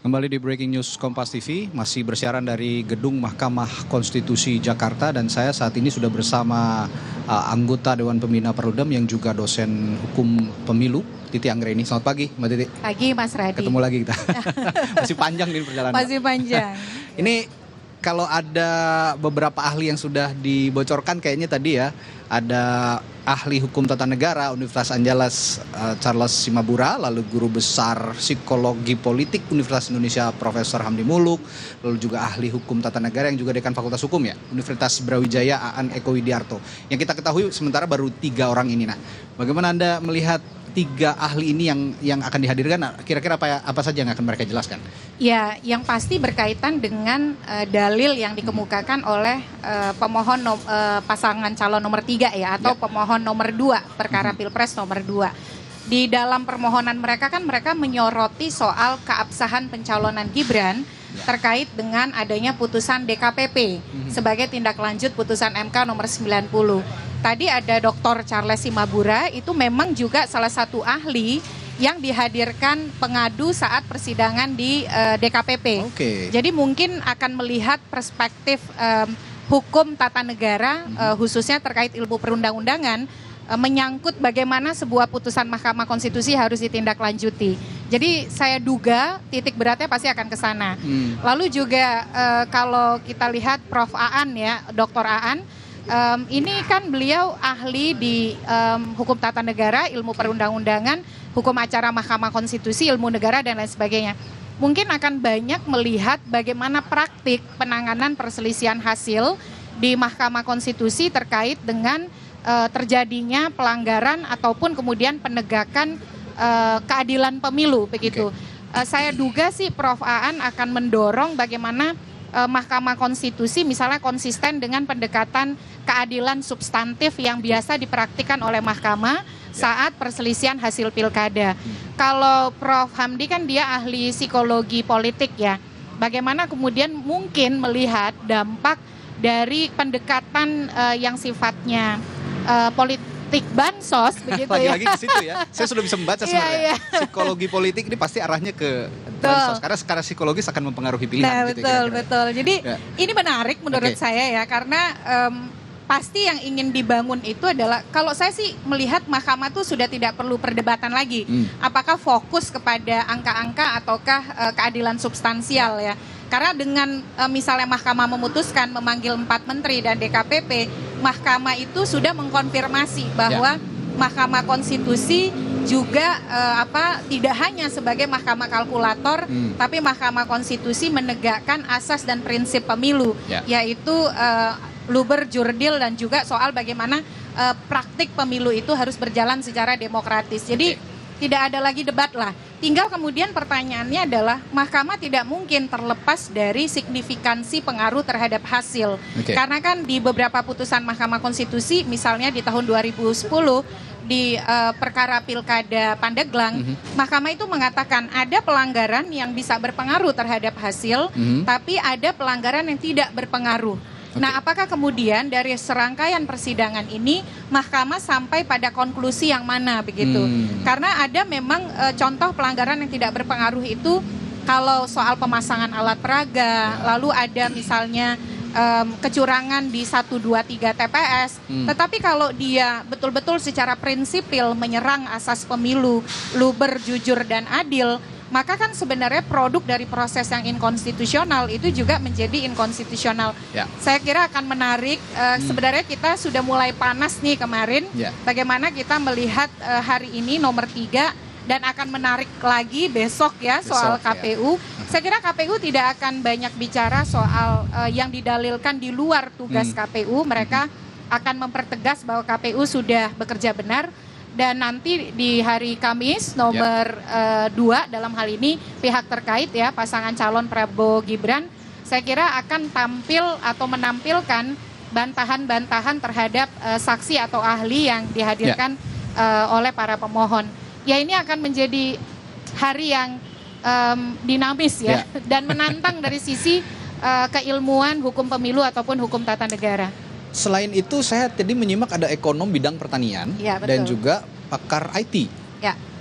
Kembali di Breaking News Kompas TV, masih bersiaran dari Gedung Mahkamah Konstitusi Jakarta dan saya saat ini sudah bersama anggota Dewan Pembina Perludem yang juga dosen hukum pemilu, Titi Anggreni. Selamat pagi Mbak Titi. Pagi Mas Radi. Ketemu lagi kita. Masih panjang nih perjalanan. Masih panjang. Ini kalau ada beberapa ahli yang sudah dibocorkan kayaknya tadi ya, ada ahli hukum tata negara Universitas Andalas Charles Simabura, lalu guru besar psikologi politik Universitas Indonesia Profesor Hamdi Muluk, lalu juga ahli hukum tata negara yang juga dekan Fakultas Hukum ya, Universitas Brawijaya Aan Eko Widiarto. Yang kita ketahui sementara baru 3 orang ini. Nah, bagaimana Anda melihat 3 ahli ini yang akan dihadirkan? Kira-kira apa saja yang akan mereka jelaskan? Ya, yang pasti berkaitan dengan dalil yang dikemukakan oleh pemohon pasangan calon nomor 3 ya, atau pemohon nomor 2 perkara Pilpres nomor 2. Di dalam permohonan mereka kan mereka menyoroti soal keabsahan pencalonan Gibran terkait dengan adanya putusan DKPP sebagai tindak lanjut putusan MK nomor 90. Tadi ada Dr. Charles Simabura, itu memang juga salah satu ahli yang dihadirkan pengadu saat persidangan di DKPP. Jadi mungkin akan melihat perspektif hukum tata negara, khususnya terkait ilmu perundang-undangan, menyangkut bagaimana sebuah putusan Mahkamah Konstitusi harus ditindaklanjuti. Jadi saya duga titik beratnya pasti akan ke sana. Lalu juga kalau kita lihat Prof. Aan ya, Dr. Aan, ini kan beliau ahli di hukum tata negara, ilmu perundang-undangan, hukum acara Mahkamah Konstitusi, ilmu negara dan lain sebagainya. Mungkin akan banyak melihat bagaimana praktik penanganan perselisihan hasil di Mahkamah Konstitusi terkait dengan terjadinya pelanggaran ataupun kemudian penegakan keadilan pemilu begitu. Saya duga sih Prof. Aan akan mendorong bagaimana Mahkamah Konstitusi misalnya konsisten dengan pendekatan keadilan substantif yang biasa dipraktikkan oleh Mahkamah saat perselisihan hasil pilkada. Kalau Prof. Hamdi kan dia ahli psikologi politik ya. Bagaimana kemudian mungkin melihat dampak dari pendekatan yang sifatnya politik bansos begitu ya. Lagi-lagi ke situ ya. Saya sudah bisa membaca sebenarnya. Psikologi politik ini pasti arahnya ke bansos karena secara psikologis akan mempengaruhi pilihan. Nah, gitu, betul. Jadi ini menarik menurut saya ya, karena pasti yang ingin dibangun itu adalah, kalau saya sih melihat Mahkamah itu sudah tidak perlu perdebatan lagi. Apakah fokus kepada angka-angka ataukah keadilan substansial ya. Karena dengan misalnya Mahkamah memutuskan memanggil 4 menteri dan DKPP, Mahkamah itu sudah mengkonfirmasi bahwa Mahkamah Konstitusi juga tidak hanya sebagai mahkamah kalkulator, tapi Mahkamah Konstitusi menegakkan asas dan prinsip pemilu, yaitu luber, jurdil, dan juga soal bagaimana praktik pemilu itu harus berjalan secara demokratis. Jadi tidak ada lagi debat lah. Tinggal kemudian pertanyaannya adalah Mahkamah tidak mungkin terlepas dari signifikansi pengaruh terhadap hasil. Karena kan di beberapa putusan Mahkamah Konstitusi, misalnya di tahun 2010 di perkara Pilkada Pandeglang, Mahkamah itu mengatakan ada pelanggaran yang bisa berpengaruh terhadap hasil, tapi ada pelanggaran yang tidak berpengaruh. Nah, apakah kemudian dari serangkaian persidangan ini Mahkamah sampai pada konklusi yang mana begitu? Karena ada memang contoh pelanggaran yang tidak berpengaruh itu kalau soal pemasangan alat peraga, lalu ada misalnya kecurangan di 1, 2, 3 TPS. Tetapi kalau dia betul-betul secara prinsipil menyerang asas pemilu, luber, jujur, dan adil, maka kan sebenarnya produk dari proses yang inkonstitusional itu juga menjadi inkonstitusional. Saya kira akan menarik, sebenarnya kita sudah mulai panas nih kemarin, bagaimana kita melihat hari ini nomor 3 dan akan menarik lagi besok ya soal KPU. Saya kira KPU tidak akan banyak bicara soal yang didalilkan di luar tugas KPU, mereka akan mempertegas bahwa KPU sudah bekerja benar. Dan nanti di hari Kamis nomor 2 dalam hal ini pihak terkait ya pasangan calon Prabowo Gibran, saya kira akan tampil atau menampilkan bantahan-bantahan terhadap saksi atau ahli yang dihadirkan oleh para pemohon. Ya, ini akan menjadi hari yang dinamis ya dan menantang dari sisi keilmuan hukum pemilu ataupun hukum tata negara. Selain itu saya tadi menyimak ada ekonom bidang pertanian dan juga pakar IT.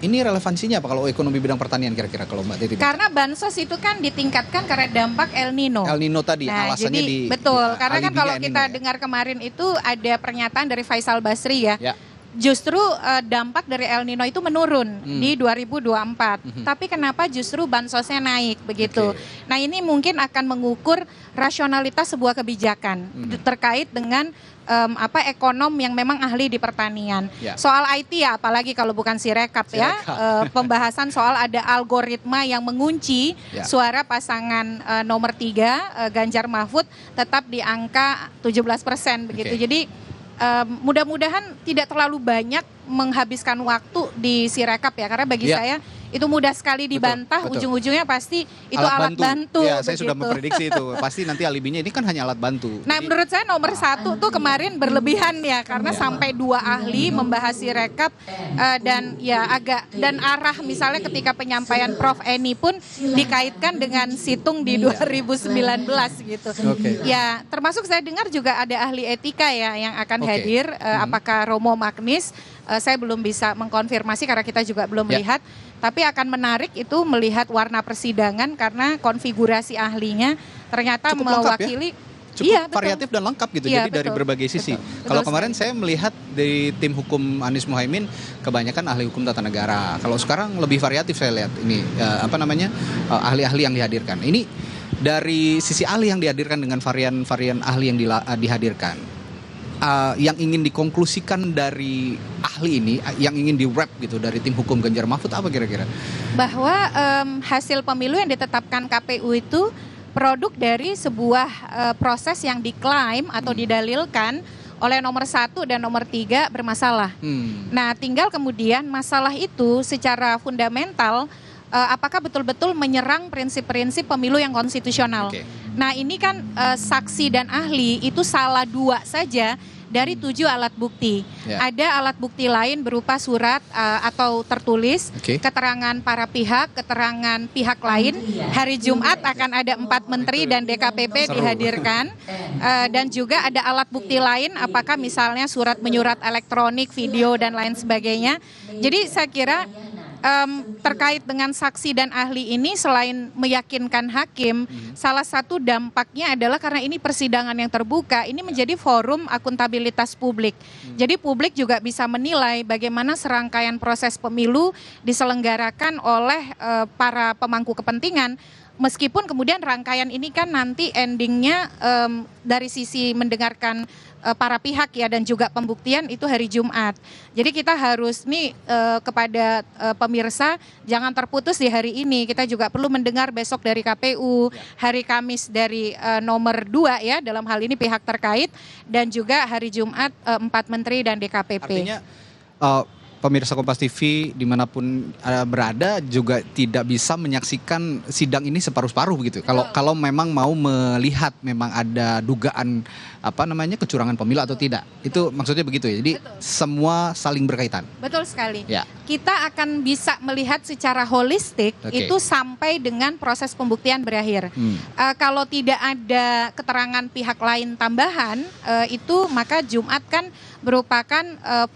ini relevansinya apa kalau ekonomi bidang pertanian kira-kira kalau Mbak Titi? Karena bansos itu kan ditingkatkan karena dampak El Nino. El Nino tadi Nah, alasannya jadi, di betul, karena kan alibinya kalau El kita Nino, ya? dengar kemarin itu ada pernyataan dari Faisal Basri ya. Ya. Justru dampak dari El Nino itu menurun di 2024. Tapi kenapa justru bansosnya naik begitu? Oke. Nah, ini mungkin akan mengukur rasionalitas sebuah kebijakan terkait dengan ekonom yang memang ahli di pertanian. Ya. Soal IT ya, apalagi kalau bukan Sirekap ya, pembahasan soal ada algoritma yang mengunci suara pasangan nomor 3 Ganjar Mahfud tetap di angka 17% begitu. Jadi mudah-mudahan tidak terlalu banyak menghabiskan waktu di Sirekap ya, karena bagi saya itu mudah sekali dibantah, ujung-ujungnya pasti itu alat bantu. Ya, saya sudah memprediksi itu. Pasti nanti alibinya ini kan hanya alat bantu. Nah, menurut saya nomor 1 tuh kemarin berlebihan ya, karena sampai 2 ahli membahas Sirekap dan ya dan arah misalnya ketika penyampaian Prof Eni pun dikaitkan dengan situng di 2019 gitu. Ya, termasuk saya dengar juga ada ahli etika ya yang akan hadir, apakah Romo Magnis, saya belum bisa mengkonfirmasi karena kita juga belum melihat. Tapi akan menarik itu melihat warna persidangan karena konfigurasi ahlinya ternyata cukup mewakili cukup variatif dan lengkap gitu. Jadi dari berbagai sisi. Kalau kemarin saya melihat dari tim hukum Anies Muhaimin kebanyakan ahli hukum tata negara. Kalau sekarang lebih variatif saya lihat ini ahli-ahli yang dihadirkan. Ini dari sisi ahli yang dihadirkan dengan varian-varian ahli yang dihadirkan. Yang ingin dikonklusikan dari ahli ini, yang ingin di-wrap gitu dari tim hukum Ganjar Mahfud apa kira-kira? Bahwa hasil pemilu yang ditetapkan KPU itu produk dari sebuah proses yang diklaim atau didalilkan oleh nomor 1 dan nomor 3 bermasalah. Nah, tinggal kemudian masalah itu secara fundamental apakah betul-betul menyerang prinsip-prinsip pemilu yang konstitusional. Nah, ini kan saksi dan ahli itu salah 2 saja dari 7 alat bukti. Ada alat bukti lain berupa surat atau tertulis, keterangan para pihak, keterangan pihak lain. Hari Jumat akan ada 4 menteri dan DKPP dihadirkan. Dan juga ada alat bukti lain, apakah misalnya surat menyurat elektronik, video dan lain sebagainya. Jadi saya kira terkait dengan saksi dan ahli ini selain meyakinkan hakim, salah satu dampaknya adalah karena ini persidangan yang terbuka, ini menjadi forum akuntabilitas publik. Jadi publik juga bisa menilai bagaimana serangkaian proses pemilu diselenggarakan oleh para pemangku kepentingan. Meskipun kemudian rangkaian ini kan nanti endingnya dari sisi mendengarkan para pihak ya dan juga pembuktian itu hari Jumat. Jadi kita harus kepada pemirsa jangan terputus di hari ini. Kita juga perlu mendengar besok dari KPU, hari Kamis dari nomor 2 ya dalam hal ini pihak terkait, dan juga hari Jumat 4 menteri dan DKPP. Artinya pemirsa Kompas TV dimanapun berada juga tidak bisa menyaksikan sidang ini separuh-separuh begitu. Kalau memang mau melihat memang ada dugaan kecurangan pemilu atau tidak. Itu maksudnya begitu ya. Jadi semua saling berkaitan. Betul sekali. Ya. Kita akan bisa melihat secara holistik itu sampai dengan proses pembuktian berakhir. Kalau tidak ada keterangan pihak lain tambahan itu maka Jumat kan merupakan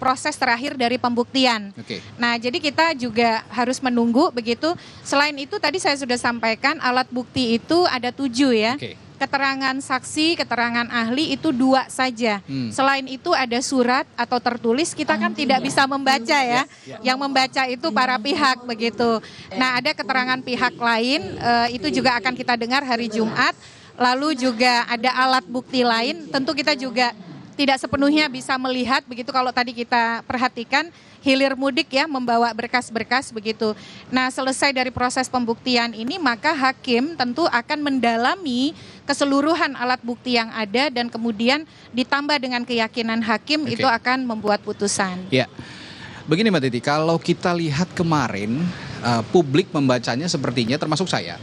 proses terakhir dari pembuktian. Nah, jadi kita juga harus menunggu begitu. Selain itu tadi saya sudah sampaikan alat bukti itu ada 7 ya. Keterangan saksi, keterangan ahli itu 2 saja. Selain itu ada surat atau tertulis, kita kan tidak bisa membaca ya. Yang membaca itu para pihak begitu. Nah, ada keterangan pihak lain itu juga akan kita dengar hari Jumat. Lalu juga ada alat bukti lain, tentu kita juga tidak sepenuhnya bisa melihat begitu kalau tadi kita perhatikan hilir mudik ya membawa berkas-berkas begitu. Nah, selesai dari proses pembuktian ini maka hakim tentu akan mendalami keseluruhan alat bukti yang ada dan kemudian ditambah dengan keyakinan hakim itu akan membuat putusan. Ya. Begini Mbak Titi, kalau kita lihat kemarin publik membacanya sepertinya termasuk saya.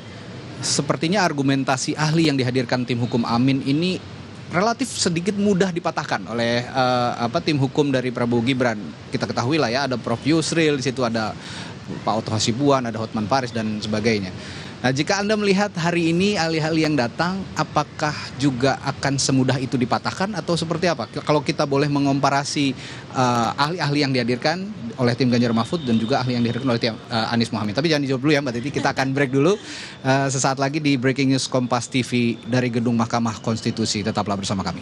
Sepertinya argumentasi ahli yang dihadirkan tim hukum Amin ini relatif sedikit mudah dipatahkan oleh tim hukum dari Prabowo Gibran. Kita ketahui lah ya, ada Prof Yusril, di situ ada Pak Otto Hasibuan, ada Hotman Paris dan sebagainya. Nah, jika Anda melihat hari ini ahli-ahli yang datang, apakah juga akan semudah itu dipatahkan atau seperti apa? Kalau kita boleh menkomparasi ahli-ahli yang dihadirkan oleh tim Ganjar Mahfud dan juga ahli yang dihadirkan oleh tim Anies Mohaimin. Tapi jangan dijawab dulu ya Mbak Titi, kita akan break dulu. Sesaat lagi di Breaking News Kompas TV dari Gedung Mahkamah Konstitusi. Tetaplah bersama kami.